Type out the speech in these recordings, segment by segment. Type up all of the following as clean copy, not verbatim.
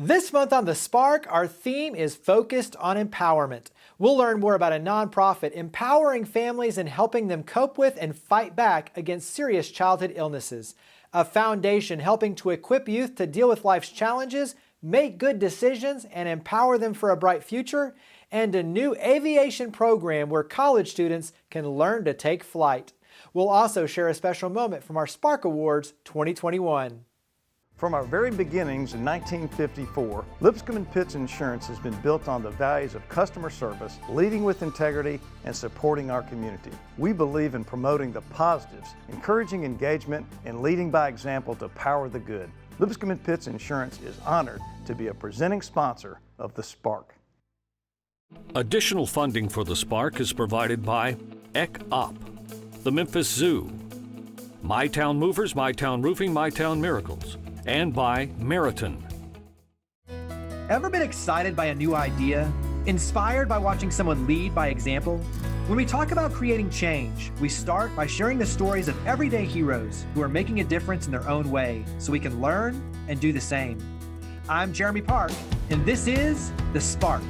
This month on The Spark, our theme is focused on empowerment. We'll learn more about a nonprofit empowering families and helping them cope with and fight back against serious childhood illnesses. A foundation helping to equip youth to deal with life's challenges, make good decisions, and empower them for a bright future. And a new aviation program where college students can learn to take flight. We'll also share a special moment from our Spark Awards 2021. From our very beginnings in 1954, Lipscomb & Pitts Insurance has been built on the values of customer service, leading with integrity, and supporting our community. We believe in promoting the positives, encouraging engagement, and leading by example to power the good. Lipscomb & Pitts Insurance is honored to be a presenting sponsor of The Spark. Additional funding for The Spark is provided by ECOP, the Memphis Zoo, MyTown Movers, MyTown Roofing, MyTown Miracles, and by Meriton. Ever been excited by a new idea? Inspired by watching someone lead by example? When we talk about creating change, we start by sharing the stories of everyday heroes who are making a difference in their own way so we can learn and do the same. I'm Jeremy Park, and this is The Spark.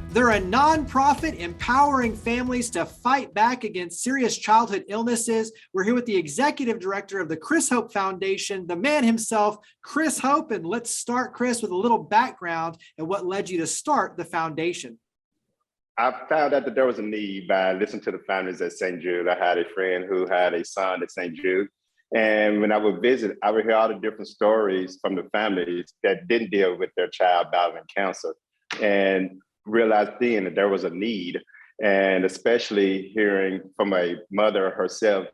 They're a nonprofit empowering families to fight back against serious childhood illnesses. We're here with the executive director of the Chris Hope Foundation, the man himself, Chris Hope. And let's start, Chris, with a little background and what led you to start the foundation. I found out that there was a need by listening to the families at St. Jude. I had a friend who had a son at St. Jude. And when I would visit, I would hear all the different stories from the families that didn't deal with their child battling cancer. And realized then that there was a need, and especially hearing from a mother herself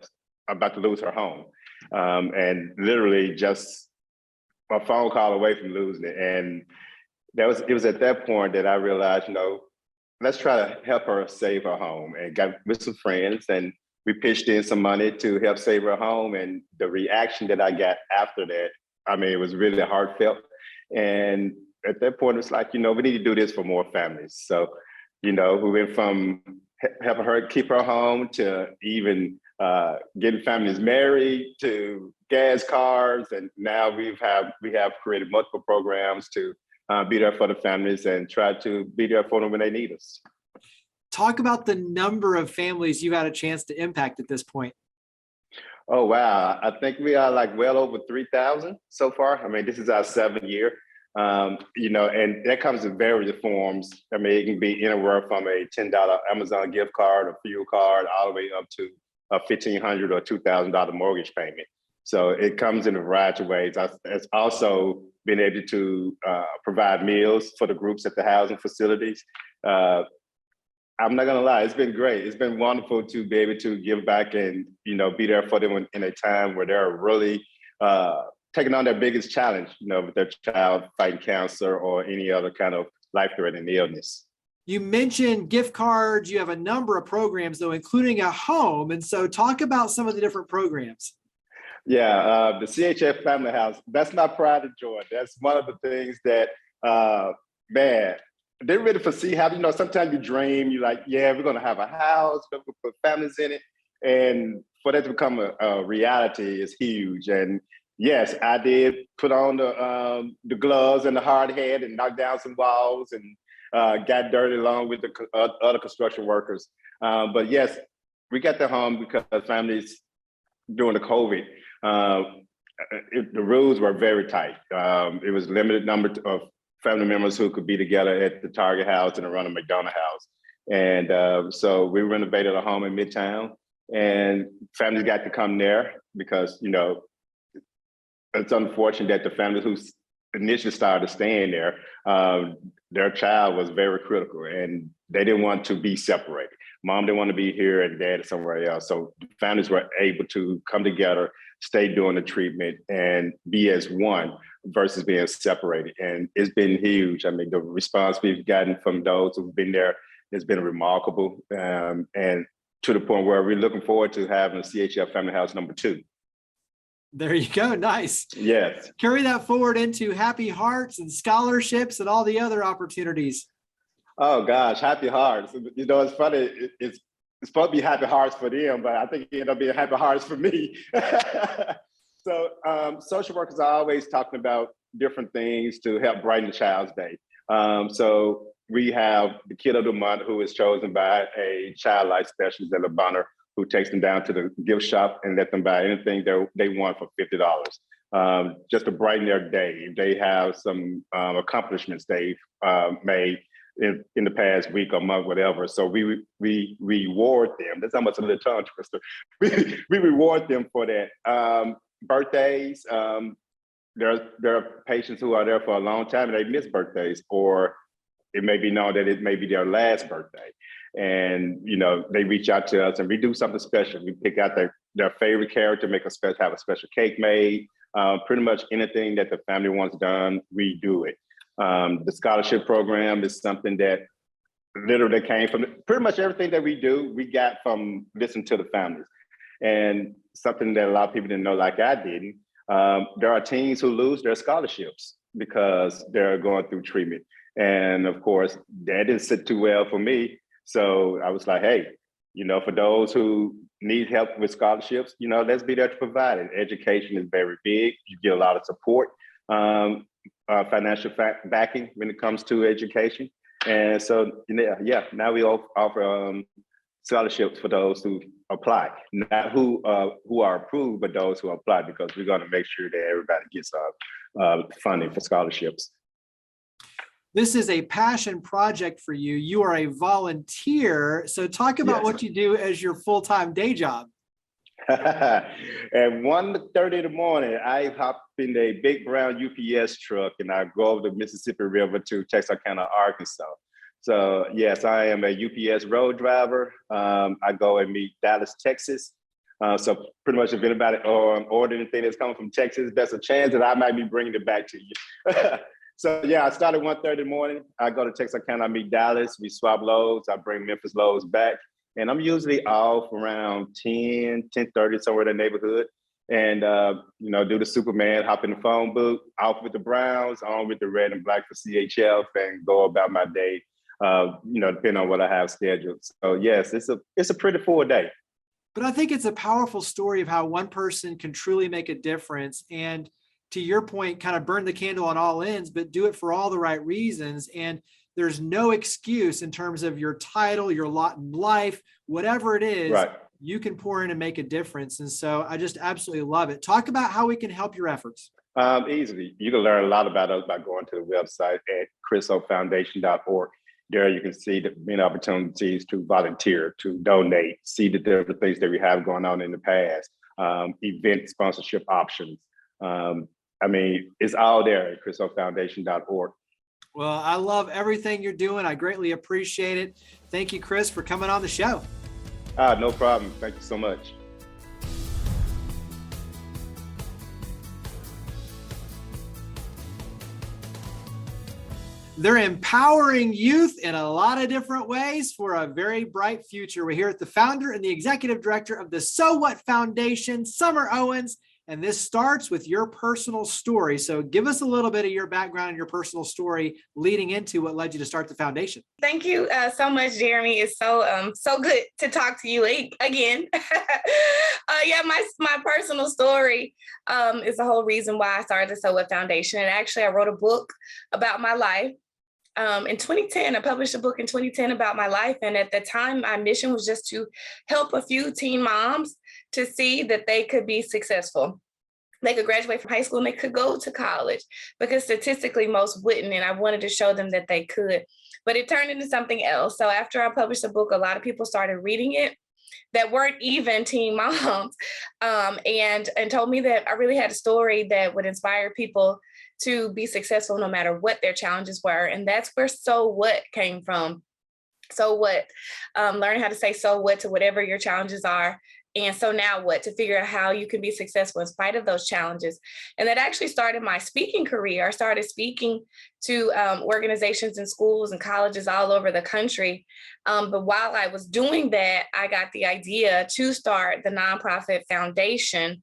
about to lose her home, and literally just a phone call away from losing it. And it was at that point that I realized, let's try to help her save her home, and got with some friends, and we pitched in some money to help save her home. And the reaction that I got after that, it was really heartfelt. And at that point, it's like, we need to do this for more families. So, we went from helping her keep her home to even getting families married to gas cars. And now we have created multiple programs to be there for the families and try to be there for them when they need us. Talk about the number of families you've had a chance to impact at this point. Oh, wow. I think we are like well over 3,000 so far. This is our 7th year. And that comes in various forms. It can be anywhere from a $10 Amazon gift card, a fuel card, all the way up to a $1,500 or $2,000 mortgage payment. So it comes in a variety of ways. It's also been able to provide meals for the groups at the housing facilities. I'm not gonna lie, it's been great. It's been wonderful to be able to give back and be there for them in a time where they're really taking on their biggest challenge, with their child fighting cancer or any other kind of life-threatening illness. You mentioned gift cards. You have a number of programs, though, including a home. And so talk about some of the different programs. Yeah, the CHF Family House, that's my pride and joy. That's one of the things that, didn't really foresee how, sometimes you dream, you're like, yeah, we're gonna have a house, we're gonna put families in it. And for that to become a reality is huge. And yes, I did put on the gloves and the hard hat and knock down some walls and got dirty along with the other construction workers. But yes, we got the home because families during the COVID, the rules were very tight. It was limited number of family members who could be together at the Target house and around the McDonough house. And so we renovated a home in Midtown, and families got to come there because, it's unfortunate that the families who initially started staying there, their child was very critical and they didn't want to be separated. Mom didn't want to be here and dad somewhere else. So families were able to come together, stay doing the treatment and be as one versus being separated. And it's been huge. The response we've gotten from those who've been there has been remarkable. And to the point where we're looking forward to having a CHF Family House number 2. There you go. Nice. Yes. Carry that forward into Happy Hearts and scholarships and all the other opportunities. Oh gosh, Happy Hearts. It's funny. It's supposed to be Happy Hearts for them, but I think it ended up being Happy Hearts for me. So social workers are always talking about different things to help brighten the child's day. So we have the Kid of the Month, who is chosen by a child life specialist at La Bonheur, who takes them down to the gift shop and let them buy anything they want for $50, just to brighten their day. If they have some accomplishments they've made in the past week or month, whatever. So we reward them. That's almost a little tongue twister. We reward them for that. Birthdays, there are patients who are there for a long time and they miss birthdays, or it may be known that it may be their last birthday. And they reach out to us and we do something special. We pick out their favorite character, have a special cake made. Pretty much anything that the family wants done, we do it. The scholarship program is something that literally came from pretty much everything that we do, we got from listening to the families. And something that a lot of people didn't know, like I didn't, there are teens who lose their scholarships because they're going through treatment. And of course, that didn't sit too well for me. So I was like, hey, for those who need help with scholarships, let's be there to provide it. Education is very big. You get a lot of support, financial backing when it comes to education. And so, now we offer scholarships for those who apply, not who are approved, but those who apply, because we're going to make sure that everybody gets funding for scholarships. This is a passion project for you. You are a volunteer. So talk about what you do as your full-time day job. At 1:30 in the morning, I hop in a big brown UPS truck and I go over the Mississippi River to Texarkana, Arkansas. So yes, I am a UPS road driver. I go and meet Dallas, Texas. So pretty much if anybody ordered anything that's coming from Texas, there's a chance that I might be bringing it back to you. So yeah, I start at 1:30 in the morning. I go to Texarkana, I meet Dallas. We swap loads. I bring Memphis loads back. And I'm usually off around 10:30, somewhere in the neighborhood. And, do the Superman, hop in the phone booth, off with the Browns, on with the red and black for CHF, and go about my day, depending on what I have scheduled. So yes, it's a pretty full day. But I think it's a powerful story of how one person can truly make a difference. And to your point, kind of burn the candle on all ends, but do it for all the right reasons. And there's no excuse in terms of your title, your lot in life, whatever it is, right. You can pour in and make a difference. And so I just absolutely love it. Talk about how we can help your efforts. Easily. You can learn a lot about us by going to the website at chrisofoundation.org. There you can see the many opportunities to volunteer, to donate, see the different things that we have going on in the past, event sponsorship options. It's all there at chrisofoundation.org. Well, I love everything you're doing. I greatly appreciate it. Thank you, Chris, for coming on the show. No problem. Thank you so much. They're empowering youth in a lot of different ways for a very bright future. We're here at the founder and the executive director of the So What Foundation, Summer Owens. And this starts with your personal story. So give us a little bit of your background and your personal story leading into what led you to start the foundation. Thank you so much, Jeremy. It's so good to talk to you again. My personal story is the whole reason why I started the So What Foundation. And actually, I wrote a book about my life. In 2010, I published a book in 2010 about my life. And at the time, my mission was just to help a few teen moms to see that they could be successful. They could graduate from high school and they could go to college, because statistically most wouldn't. And I wanted to show them that they could, but it turned into something else. So after I published the book, a lot of people started reading it that weren't even teen moms, and told me that I really had a story that would inspire people to be successful no matter what their challenges were. And that's where So What came from. So what? Learn how to say so what to whatever your challenges are. And so now what? To figure out how you can be successful in spite of those challenges. And that actually started my speaking career. I started speaking to organizations and schools and colleges all over the country. But while I was doing that, I got the idea to start the nonprofit foundation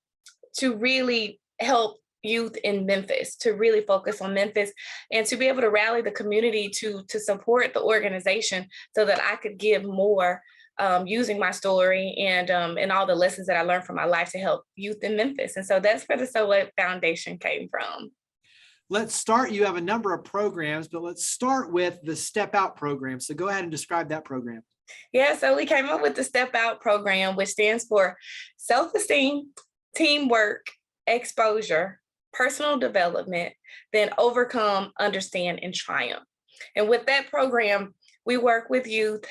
to really help youth in Memphis, to really focus on Memphis and to be able to rally the community to support the organization so that I could give more using my story and all the lessons that I learned from my life to help youth in Memphis. And so that's where the So What Foundation came from. Let's start. You have a number of programs, but let's start with the Step Out program. So go ahead and describe that program. Yeah, so we came up with the Step Out program, which stands for self-esteem, teamwork, exposure, personal development, then overcome, understand, and triumph. And with that program, we work with youth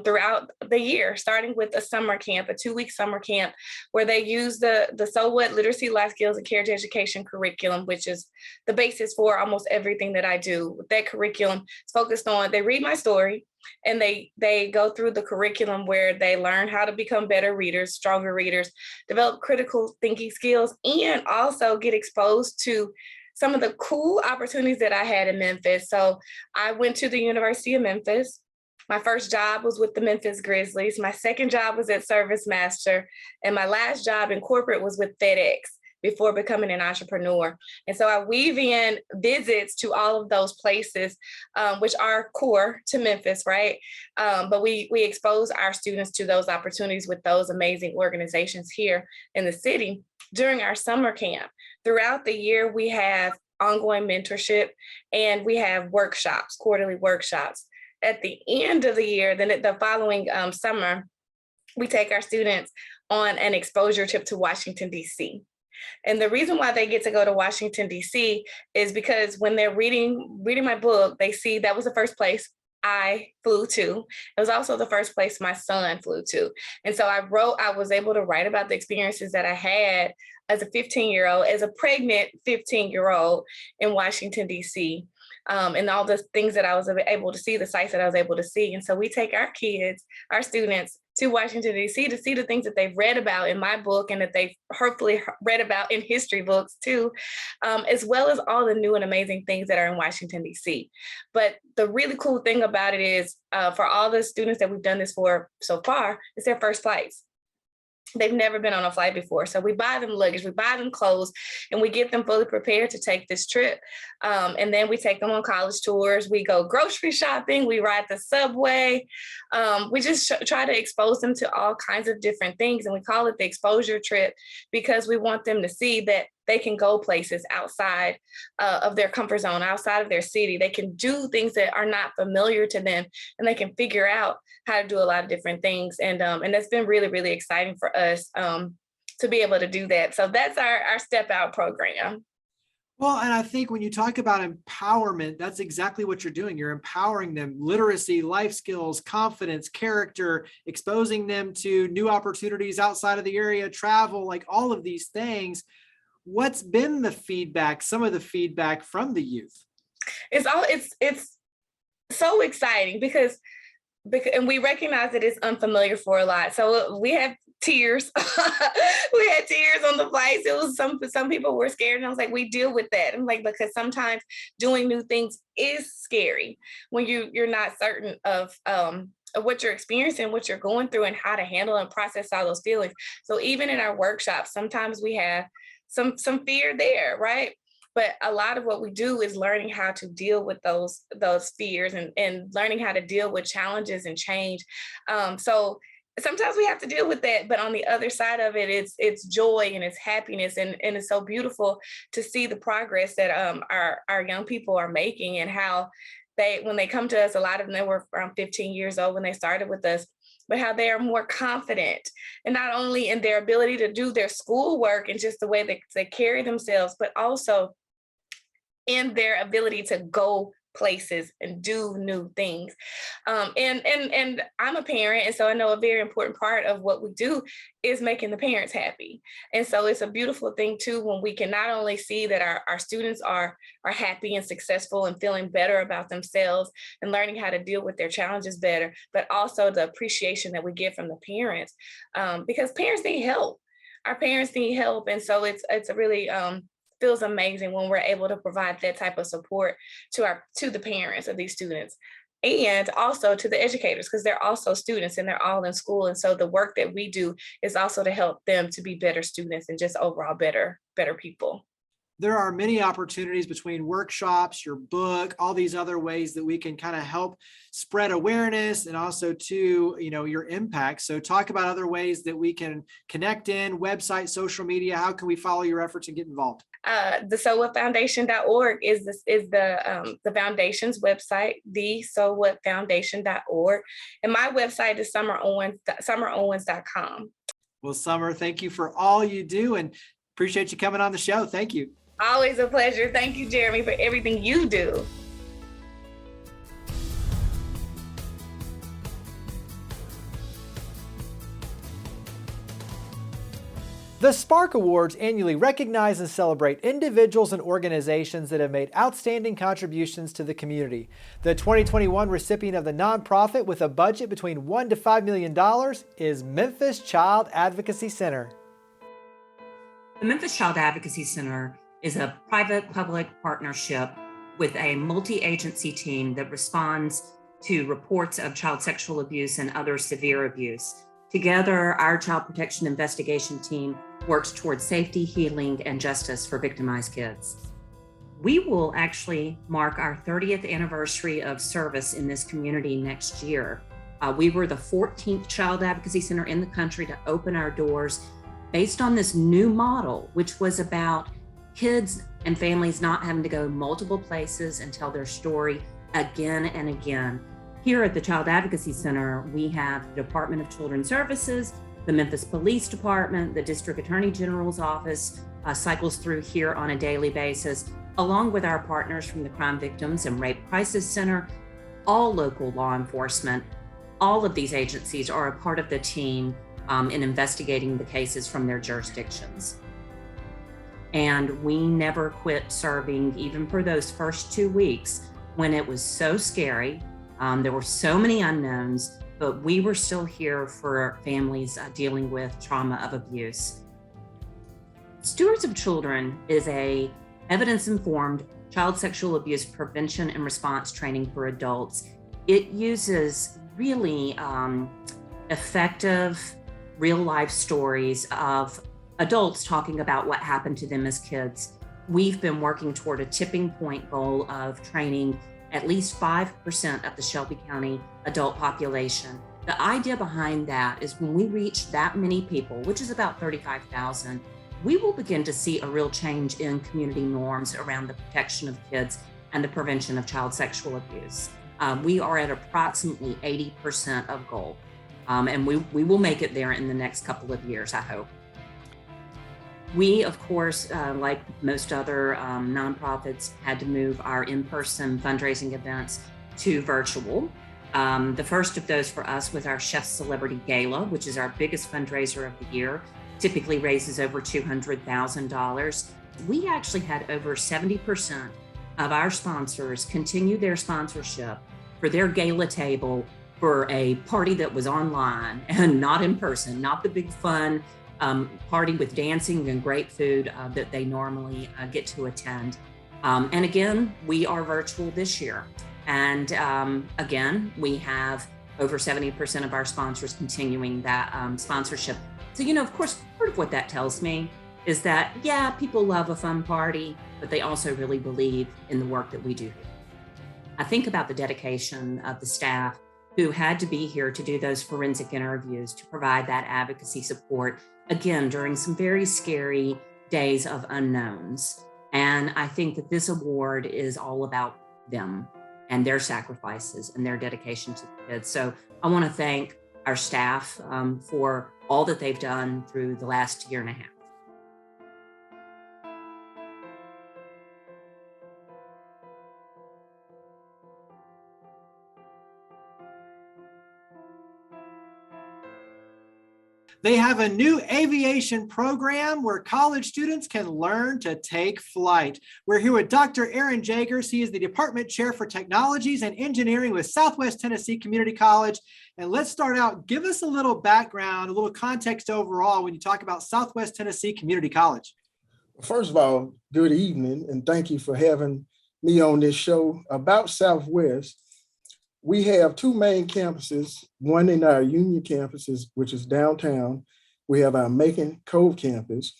throughout the year, starting with a summer camp, a 2-week summer camp, where they use the So What Literacy, Life Skills, and Carriage Education curriculum, which is the basis for almost everything that I do. With that curriculum, it's focused on, they read my story, and they go through the curriculum where they learn how to become better readers, stronger readers, develop critical thinking skills, and also get exposed to some of the cool opportunities that I had in Memphis. So I went to the University of Memphis. My first job was with the Memphis Grizzlies. My second job was at Service Master. And my last job in corporate was with FedEx before becoming an entrepreneur. And so I weave in visits to all of those places, which are core to Memphis, right? But we expose our students to those opportunities with those amazing organizations here in the city during our summer camp. Throughout the year, we have ongoing mentorship and we have workshops, quarterly workshops. At the end of the year, then the following summer, we take our students on an exposure trip to Washington, D.C. And the reason why they get to go to Washington, D.C. is because when they're reading my book, they see that was the first place I flew to. It was also the first place my son flew to. And so I was able to write about the experiences that I had as a 15-year-old, as a pregnant 15-year-old in Washington, D.C., and all the things that I was able to see, the sites that I was able to see. And so we take our kids, our students, to Washington, D.C. to see the things that they've read about in my book and that they've hopefully read about in history books too, as well as all the new and amazing things that are in Washington, D.C. But the really cool thing about it is for all the students that we've done this for so far, it's their first flights. They've never been on a flight before. So we buy them luggage, we buy them clothes, and we get them fully prepared to take this trip. And then we take them on college tours. We go grocery shopping. We ride the subway. We just try to expose them to all kinds of different things. And we call it the exposure trip because we want them to see that they can go places outside of their comfort zone, outside of their city. They can do things that are not familiar to them, and they can figure out how to do a lot of different things. And that's been really, really exciting for us to be able to do that. So that's our Step Out program. Well, and I think when you talk about empowerment, that's exactly what you're doing. You're empowering them, literacy, life skills, confidence, character, exposing them to new opportunities outside of the area, travel, like all of these things. What's been the feedback, some of the feedback from the youth? It's so exciting because and we recognize that it's unfamiliar for a lot. So we have tears. We had tears on the flights. It was some people were scared, and I was like, we deal with that. I'm like, because sometimes doing new things is scary when you're not certain of what you're experiencing, what you're going through, and how to handle and process all those feelings. So even in our workshops, sometimes we have some fear there, right? But a lot of what we do is learning how to deal with those fears and learning how to deal with challenges and change. So sometimes we have to deal with that, but on the other side of it, it's joy and it's happiness, and it's so beautiful to see the progress that our young people are making, and how when they come to us, a lot of them were around 15 years old when they started with us, but how they are more confident, and not only in their ability to do their schoolwork and just the way that they carry themselves, but also in their ability to go places and do new things. And I'm a parent, and so I know a very important part of what we do is making the parents happy. And so it's a beautiful thing too when we can not only see that our students are happy and successful and feeling better about themselves and learning how to deal with their challenges better, but also the appreciation that we get from the parents, because parents need help. Our parents need help, and so it's a really feels amazing when we're able to provide that type of support to the parents of these students, and also to the educators, because they're also students and they're all in school. And so the work that we do is also to help them to be better students and just overall better people. there are many opportunities between workshops, your book, all these other ways that we can kind of help spread awareness and also to, your impact. So talk about other ways that we can connect in, website, social media. How can we follow your efforts and get involved? The SoWhatFoundation.org is the foundation's website, the SoWhatFoundation.org. And my website is summerowens.com. Well, Summer, thank you for all you do and appreciate you coming on the show. Thank you. Always a pleasure. Thank you, Jeremy, for everything you do. The Spark Awards annually recognize and celebrate individuals and organizations that have made outstanding contributions to the community. The 2021 recipient of the nonprofit with a budget between $1 to $5 million is Memphis Child Advocacy Center. The Memphis Child Advocacy Center is a private-public partnership with a multi-agency team that responds to reports of child sexual abuse and other severe abuse. Together, our child protection investigation team works towards safety, healing, and justice for victimized kids. We will actually mark our 30th anniversary of service in this community next year. We were the 14th child advocacy center in the country to open our doors based on this new model, which was about kids and families not having to go multiple places and tell their story again and again. Here at the Child Advocacy Center, we have the Department of Children's Services, the Memphis Police Department, the District Attorney General's office cycles through here on a daily basis, along with our partners from the Crime Victims and Rape Crisis Center, all local law enforcement. All of these agencies are a part of the team in investigating the cases from their jurisdictions. And we never quit serving, even for those first 2 weeks when it was so scary. There were so many unknowns, but we were still here for families dealing with trauma of abuse. Stewards of Children is a evidence-informed child sexual abuse prevention and response training for adults. It uses really effective real-life stories of adults talking about what happened to them as kids. We've been working toward a tipping point goal of training at least 5% of the Shelby County adult population. The idea behind that is when we reach that many people, which is about 35,000, we will begin to see a real change in community norms around the protection of kids and the prevention of child sexual abuse. We are at approximately 80% of goal, and we will make it there in the next couple of years, I hope. We, of course, like most other nonprofits, had to move our in-person fundraising events to virtual. The first of those for us was our Chef Celebrity Gala, which is our biggest fundraiser of the year, typically raises over $200,000. We actually had over 70% of our sponsors continue their sponsorship for their gala table for a party that was online and not in person, not the big fun party with dancing and great food that they normally get to attend. And again, we are virtual this year. And again, we have over 70% of our sponsors continuing that sponsorship. So, of course, part of what that tells me is that, yeah, people love a fun party, but they also really believe in the work that we do here. I think about the dedication of the staff who had to be here to do those forensic interviews, to provide that advocacy support, again, during some very scary days of unknowns. And I think that this award is all about them and their sacrifices and their dedication to the kids. So I want to thank our staff for all that they've done through the last year and a half. They have a new aviation program where college students can learn to take flight. We're here with Dr. Aaron Jagers. He is the Department Chair for Technologies and Engineering with Southwest Tennessee Community College. And let's start out, give us a little background, a little context overall when you talk about Southwest Tennessee Community College. First of all, good evening, and thank you for having me on this show. About Southwest, we have two main campuses, one in our Union campuses, which is downtown. We have our Macon Cove campus,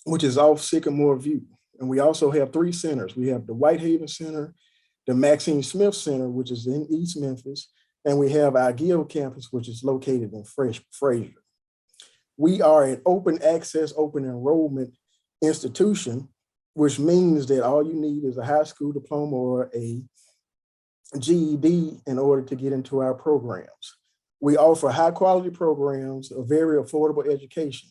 which is off Sycamore View. And we also have 3 centers. We have the Whitehaven Center, the Maxine Smith Center, which is in East Memphis, and we have our Gill campus, which is located in Fraser. We are an open access, open enrollment institution, which means that all you need is a high school diploma or a GED in order to get into our programs. We offer high quality programs, a very affordable education.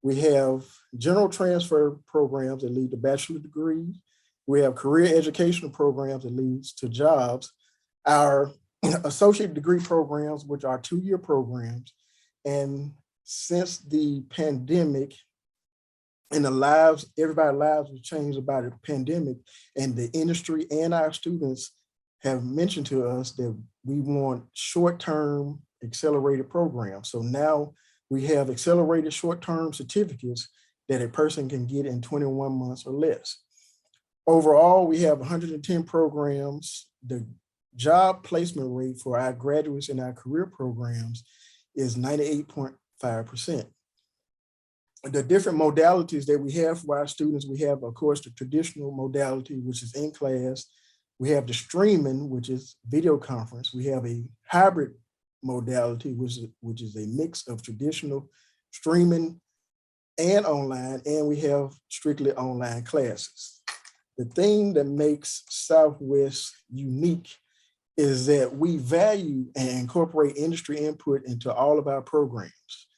We have general transfer programs that lead to bachelor degrees. We have career educational programs that leads to jobs. Our associate degree programs, which are 2-year programs. And since the pandemic and everybody's lives have changed about the pandemic, and the industry and our students have mentioned to us that we want short-term accelerated programs. So now we have accelerated short-term certificates that a person can get in 21 months or less. Overall, we have 110 programs. The job placement rate for our graduates in our career programs is 98.5%. The different modalities that we have for our students, we have, of course, the traditional modality, which is in class. We have the streaming, which is video conference. We have a hybrid modality, which is a mix of traditional streaming and online, and we have strictly online classes. The thing that makes Southwest unique is that we value and incorporate industry input into all of our programs.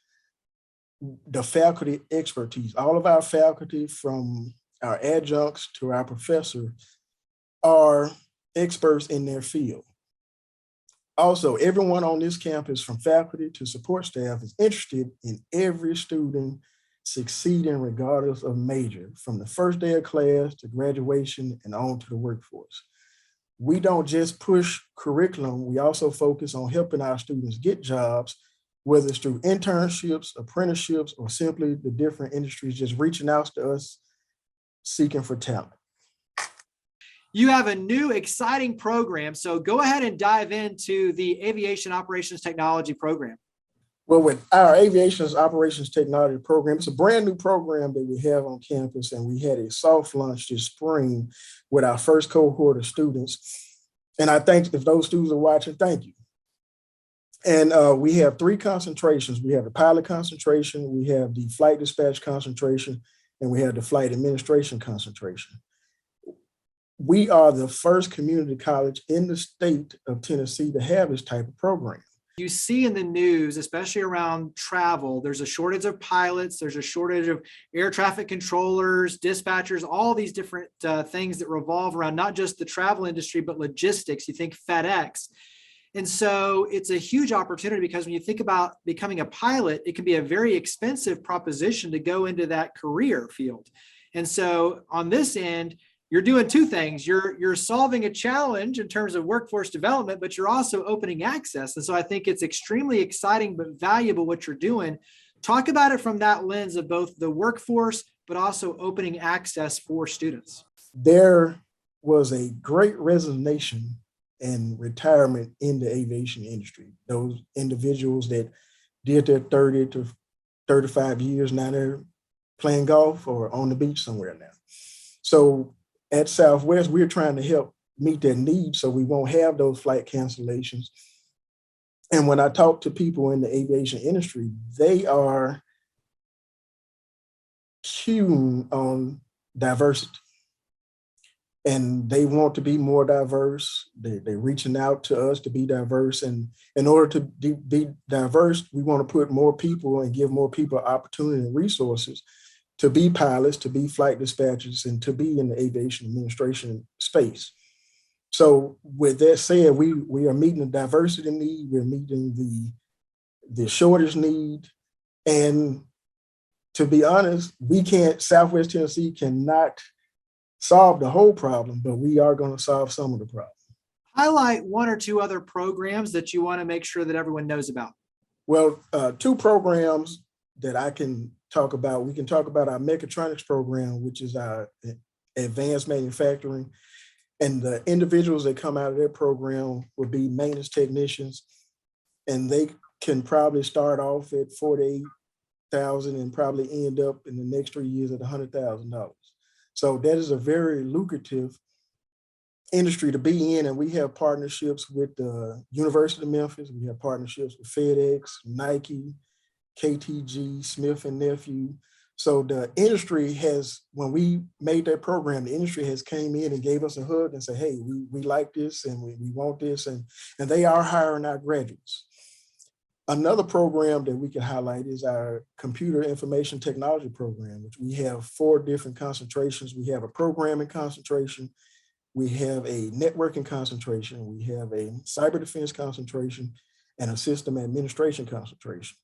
The faculty expertise, all of our faculty, from our adjuncts to our professor, are experts in their field. Also, everyone on this campus, from faculty to support staff, is interested in every student succeeding regardless of major, from the first day of class to graduation and on to the workforce. We don't just push curriculum, we also focus on helping our students get jobs, whether it's through internships, apprenticeships, or simply the different industries just reaching out to us seeking for talent. You have a new exciting program, so go ahead and dive into the Aviation Operations Technology program. Well, with our Aviation Operations Technology program, it's a brand new program that we have on campus, and we had a soft launch this spring with our first cohort of students. And I think if those students are watching, thank you. And we have 3 concentrations. We have the pilot concentration, we have the flight dispatch concentration, and we have the flight administration concentration. We are the first community college in the state of Tennessee to have this type of program. You see in the news, especially around travel, there's a shortage of pilots, there's a shortage of air traffic controllers, dispatchers, all these different things that revolve around not just the travel industry, but logistics. You think FedEx. And so it's a huge opportunity, because when you think about becoming a pilot, it can be a very expensive proposition to go into that career field. And so on this end, you're doing 2 things. You're solving a challenge in terms of workforce development, but you're also opening access. And so I think it's extremely exciting but valuable what you're doing. Talk about it from that lens of both the workforce, but also opening access for students. There was a great resignation and retirement in the aviation industry. Those individuals that did their 30 to 35 years, now they're playing golf or on the beach somewhere now. So at Southwest, we're trying to help meet their needs so we won't have those flight cancellations. And when I talk to people in the aviation industry, they are keen on diversity. And they want to be more diverse. They're reaching out to us to be diverse. And in order to be diverse, we want to put more people and give more people opportunity and resources to be pilots, to be flight dispatchers, and to be in the aviation administration space. So with that said, we are meeting the diversity need, we're meeting the shortage need. And to be honest, Southwest Tennessee cannot solve the whole problem, but we are going to solve some of the problem. Highlight 1 or 2 other programs that you want to make sure that everyone knows about. Well, 2 programs that I can talk about. We can talk about our mechatronics program, which is our advanced manufacturing. And the individuals that come out of that program would be maintenance technicians. And they can probably start off at $48,000 and probably end up in the next 3 years at $100,000. So that is a very lucrative industry to be in. And we have partnerships with the University of Memphis. We have partnerships with FedEx, Nike, KTG, Smith and Nephew. So the industry has, when we made that program, the industry has came in and gave us a hug and said, hey, we like this and we want this. And they are hiring our graduates. Another program that we can highlight is our computer information technology program, which we have 4 different concentrations. We have a programming concentration, we have a networking concentration, we have a cyber defense concentration, and a system administration concentration.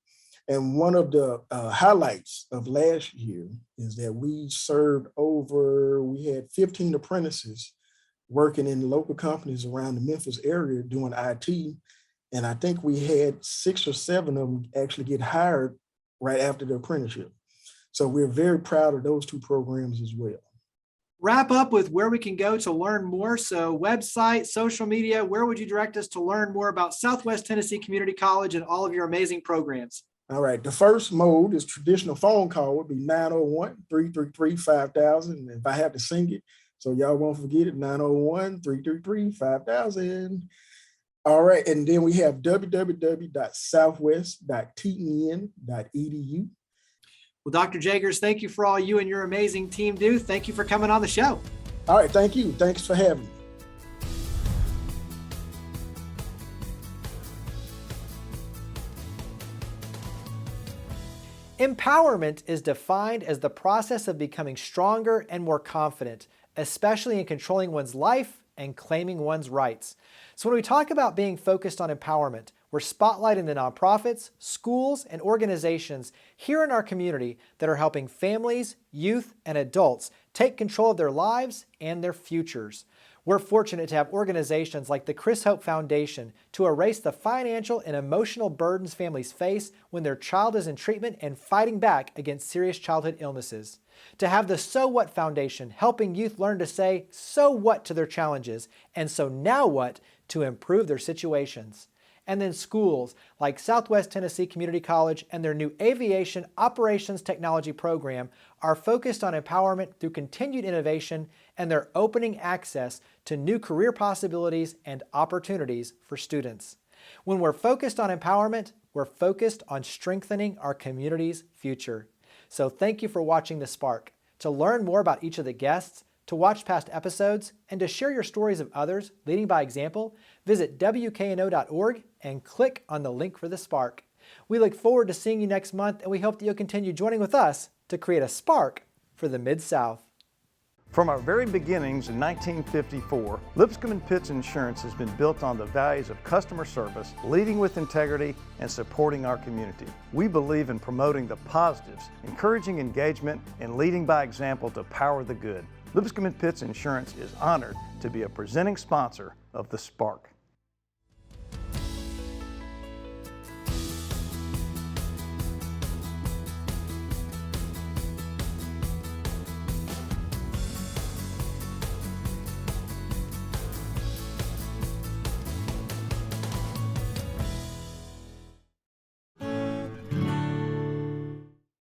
And one of the highlights of last year is that we had 15 apprentices working in local companies around the Memphis area doing IT. And I think we had 6 or 7 of them actually get hired right after the apprenticeship. So we're very proud of those 2 programs as well. Wrap up with where we can go to learn more. So website, social media, where would you direct us to learn more about Southwest Tennessee Community College and all of your amazing programs? All right, the first mode is traditional phone call would be 901-333-5000. And if I have to sing it, so y'all won't forget it, 901-333-5000. All right, and then we have www.southwest.tn.edu. Well, Dr. Jagers, thank you for all you and your amazing team do. Thank you for coming on the show. All right, thank you. Thanks for having me. Empowerment is defined as the process of becoming stronger and more confident, especially in controlling one's life and claiming one's rights. So when we talk about being focused on empowerment, we're spotlighting the nonprofits, schools, and organizations here in our community that are helping families, youth, and adults take control of their lives and their futures. We're fortunate to have organizations like the Chris Hope Foundation to erase the financial and emotional burdens families face when their child is in treatment and fighting back against serious childhood illnesses. To have the So What Foundation helping youth learn to say so what to their challenges and so now what to improve their situations. And then schools like Southwest Tennessee Community College and their new Aviation Operations Technology program are focused on empowerment through continued innovation, and they're opening access to new career possibilities and opportunities for students. When we're focused on empowerment, we're focused on strengthening our community's future. So thank you for watching The Spark. To learn more about each of the guests, to watch past episodes, and to share your stories of others leading by example, visit WKNO.org and click on the link for The Spark. We look forward to seeing you next month, and we hope that you'll continue joining with us to create a spark for the Mid-South. From our very beginnings in 1954, Lipscomb & Pitts Insurance has been built on the values of customer service, leading with integrity, and supporting our community. We believe in promoting the positives, encouraging engagement, and leading by example to power the good. Lipscomb & Pitts Insurance is honored to be a presenting sponsor of The Spark.